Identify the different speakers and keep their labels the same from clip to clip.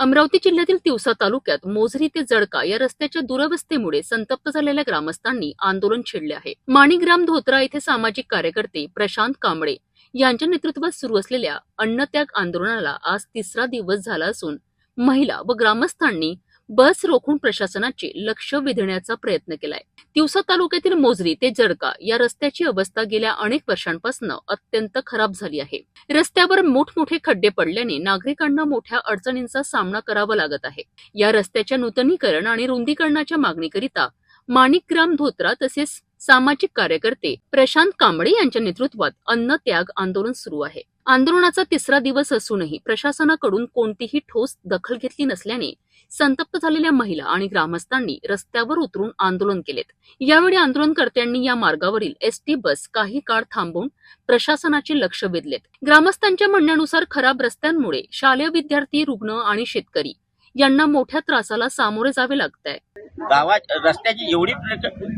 Speaker 1: अमरावती जिल्ह्यातील तिवसा तालुक्यात मोझरी ते जळका या रस्त्याच्या दुरवस्थेमुळे संतप्त झालेल्या ग्रामस्थांनी आंदोलन छेडले आहे। माणिकग्राम धोत्रा येथे सामाजिक कार्यकर्ते प्रशांत कांबळे यांच्या नेतृत्वात सुरू असलेल्या अन्नत्याग आंदोलनाला आज तिसरा दिवस झाला असून महिला व ग्रामस्थांनी बस रोखून प्रशासनाचे लक्ष वेधण्याचा प्रयत्न केलाय। तिवसा तालुक्यातील मोझरी ते जळका या रस्त्याची अवस्था गेल्या अनेक वर्षांपासून अत्यंत खराब झाली आहे। रस्त्यावर मोठमोठे खड्डे पडल्याने नागरिकांना मोठ्या अडचणींचा सामना करावा लागत आहे। या रस्त्याच्या नूतनीकरण आणि रुंदीकरणाच्या मागणीकरिता माणिकग्राम धोत्रा तसेच सामाजिक कार्यकर्ते प्रशांत कांबळे यांच्या नेतृत्वात अन्नत्याग आंदोलन सुरू आहे। आंदोलनाचा तिसरा दिवस असूनही प्रशासनाकडून कोणतीही ठोस दखल घेतली नसल्याने संतप्त झालेल्या महिला आणि ग्रामस्थांनी रस्त्यावर उतरून आंदोलन केलेत। यावेळी आंदोलनकर्त्यांनी या मार्गावरील एसटी बस काही काळ थांबवून प्रशासनाचे लक्ष वेधलेत। ग्रामस्थांच्या म्हणण्यानुसार खराब रस्त्यांमुळे शालेय विद्यार्थी, रुग्ण आणि शेतकरी यांना मोठ्या त्रासाला सामोरे जावे लागतंय।
Speaker 2: गावात रस्त्याची एवढी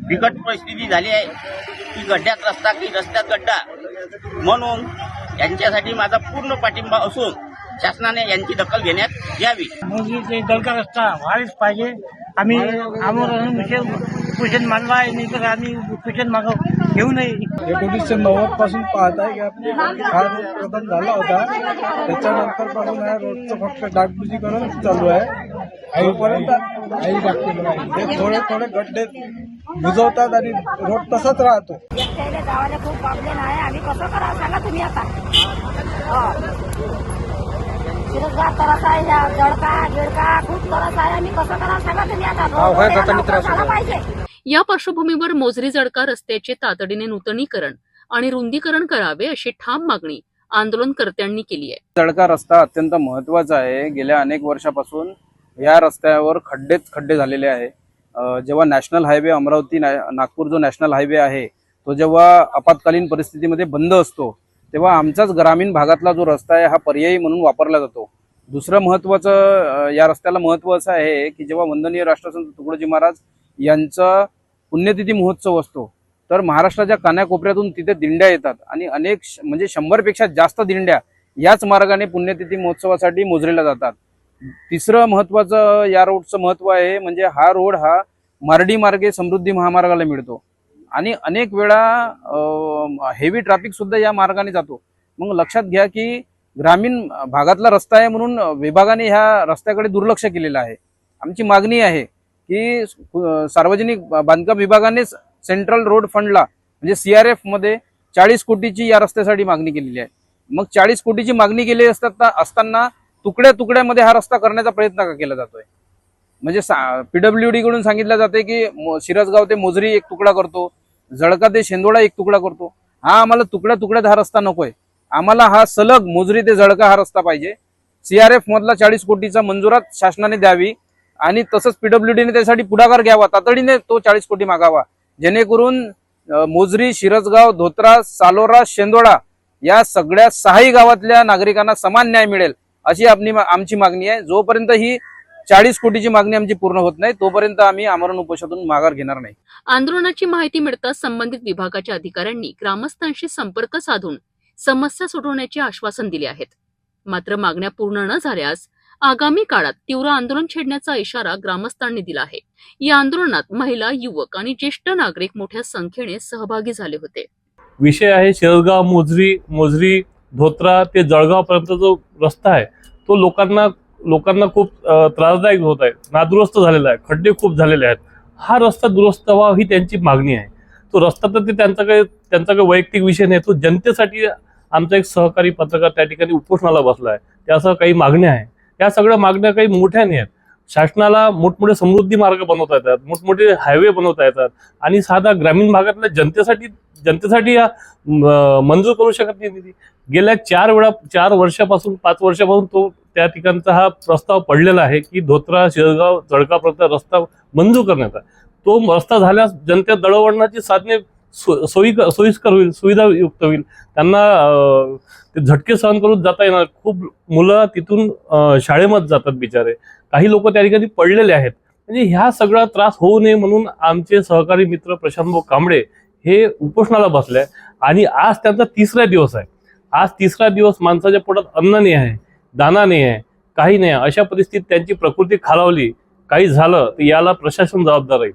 Speaker 2: बिकट परिस्थिती झाली आहे की गड्ड्यात रस्ता की रस्त्यात गड्डा, म्हणून यांच्यासाठी माझा पूर्ण पाठिंबा असून शासनाने यांची दखल घेण्यात यावी।
Speaker 3: मोझरी ते जळका रस्ता व्हायलाच पाहिजे। आम्ही क्वेश्चन मांडला आहे, नाही तर आम्ही क्वेश्चन मागं घेऊ नये।
Speaker 4: 1990 पासून पाहताय की आपल्या हा रोड प्रदान झाला होता, त्याच्यानंतर पासून या रोडचं फक्त डागडुजीकरण चालू आहे। आईपर्यंत ते थोडे थोडे गड्डे बुजवतात आणि रोड तसाच राहतो।
Speaker 5: गावाला खूप प्रॉब्लेम आहे, आम्ही कसं करावं सांगा तुम्ही आता। शिरसगाव तरस आहे, जळका खूप तरस आहे, आम्ही कसं करावं सांगा तुम्ही आता। पाहिजे
Speaker 1: या पार्श्वभूमीवर मोझरी जळका रस्त्याचे तातडीने नूतनीकरण आणि रुंदीकरण करावे अशी ठाम मागणी आंदोलनकर्त्यांनी केली आहे।
Speaker 6: जळका रस्ता अत्यंत महत्त्वाचा आहे। गेल्या अनेक वर्षापासून या रस्त्यावर खड्डे झालेले आहे। जेव्हा नॅशनल हायवे अमरावती नागपूर जो नॅशनल हायवे आहे तो जेव्हा आपत्कालीन परिस्थितीमध्ये बंद असतो तेव्हा आमचाच ग्रामीण भागातला जो रस्ता आहे हा पर्यायी म्हणून वापरला जातो। दुसरं महत्त्वाचं या रस्त्याला महत्त्व असं आहे की जेव्हा वंदनीय राष्ट्रसंत तुकडोजी महाराज यांचा पुण्यतिथी महोत्सव असतो तर महाराष्ट्राच्या कानाकोपऱ्यातून तिथे दिंड्या येतात आणि अनेक म्हणजे 100 पेक्षा जास्त दिंड्या याच मार्गाने पुण्यतिथी महोत्सवासाठी मोझरीला जातात। तिसरं महत्त्वाचं या रोडचं महत्त्व आहे म्हणजे हा रोड हा मार्डी मार्गे समृद्धी महामार्गाला मिळतो आणि अनेक वेळा हेवी ट्रॅफिक सुद्धा या मार्गाने जातो। मग लक्षात घ्या की ग्रामीण भागातला रस्ता आहे म्हणून विभागाने ह्या रस्त्याकडे दुर्लक्ष केलेलं आहे। आमची मागणी आहे की सार्वजनिक बांधकाम विभागानेच सेंट्रल रोड फंडला म्हणजे CRF मध्ये 40 कोटीची या रस्त्यासाठी मागणी केलेली आहे। मग 40 कोटीची मागणी केली असताना तुकड्यामध्ये हा रस्ता करण्याचा प्रयत्न का केला जातोय? म्हणजे PWD कडून सांगितलं जाते की शिरसगाव ते मोझरी एक तुकडा करतो, जळका ते शेंदोळा एक तुकडा करतो। हा आम्हाला तुकड्यात हा रस्ता नकोय, आम्हाला हा सलग मोझरी ते जळका हा रस्ता पाहिजे। CRF मधला 40 कोटीचा मंजुरात शासनाने द्यावी आणि तसंच PWD ने त्यासाठी पुढाकार घ्यावा, तातडीने तो 40 कोटी मागावा, जेणेकरून मोझरी, शिरसगाव, धोत्रा, सालोरा, शेंदोळा या सगळ्या 6 गावातल्या नागरिकांना समान न्याय मिळेल अशी आमची मागणी आहे। जोपर्यंत ही 40 कोटीची मागणी आमची पूर्ण होत नाही तोपर्यंत आम्ही आमरण उपोषणातून माघार घेणार नाही।
Speaker 1: आंदोलनाची माहिती मिळताच संबंधित विभागाच्या अधिकाऱ्यांनी ग्रामस्थांशी संपर्क साधून समस्या सोडवण्याचे आश्वासन दिले आहेत। मात्र मागण्या पूर्ण न झाल्यास आगामी काळात तीव्र आंदोलन छेडण्याचा इशारा ग्रामस्थांनी दिला आहे। या आंदोलनात महिला, युवक आणि ज्येष्ठ नागरिक मोठ्या संख्येने सहभागी झाले होते।
Speaker 7: विषय आहे शिरसगाव मोझरी धोत्रा ते जळगाव पर्यंत जो रस्ता आहे तो लोकांना खूप त्रासदायक होत आहे, नादुरुस्त झालेला आहे, खड्डे खूप झालेले आहेत। हा रस्ता दुरुस्त व्हावा ही त्यांची मागणी आहे। तो रस्ता तर त्यांचा काही वैयक्तिक विषय नाही, तो जनतेसाठी आमचा एक सहकारी पत्रकार त्या ठिकाणी उपोषणाला बसला आहे, त्यासह काही मागण्या आहे। या सगळ्या मागण्या काही मोठ्या नाही आहेत। शासनाला मोठमोठे समृद्धी मार्ग बनवता येतात, मोठमोठे हायवे बनवता येतात आणि साधा ग्रामीण भागातल्या जनतेसाठी मंजूर करू शकत नाही। गेल्या 4 वर्षापासून 5 वर्षापासून तो त्या ठिकाणचा हा प्रस्ताव पडलेला आहे की धोत्रा, शिरसगाव, जळकापर्यंत रस्ता मंजूर करण्याचा। तो रस्ता झाल्यास जनतेत दळणवळणाची साधने सोयीस्कर होईल, सुविधायुक्त होईल, त्यांना ते झटके सहन करून जाता येणार। खूप मुलं तिथून शाळेमध्ये जातात बिचारे, काही लोक त्या ठिकाणी पडलेले आहेत। म्हणजे ह्या सगळा त्रास होऊ नये म्हणून आमचे सहकारी मित्र प्रशांत कांबळे हे उपोषणाला बसले आणि आज त्यांचा 3रा दिवस आहे। आज 3रा दिवस माणसाच्या पोटात अन्न नाही आहे, दाना नाही आहे, काही नाही. अशा परिस्थितीत त्यांची प्रकृती खालावली, काही झालं तर याला प्रशासन जबाबदार आहे.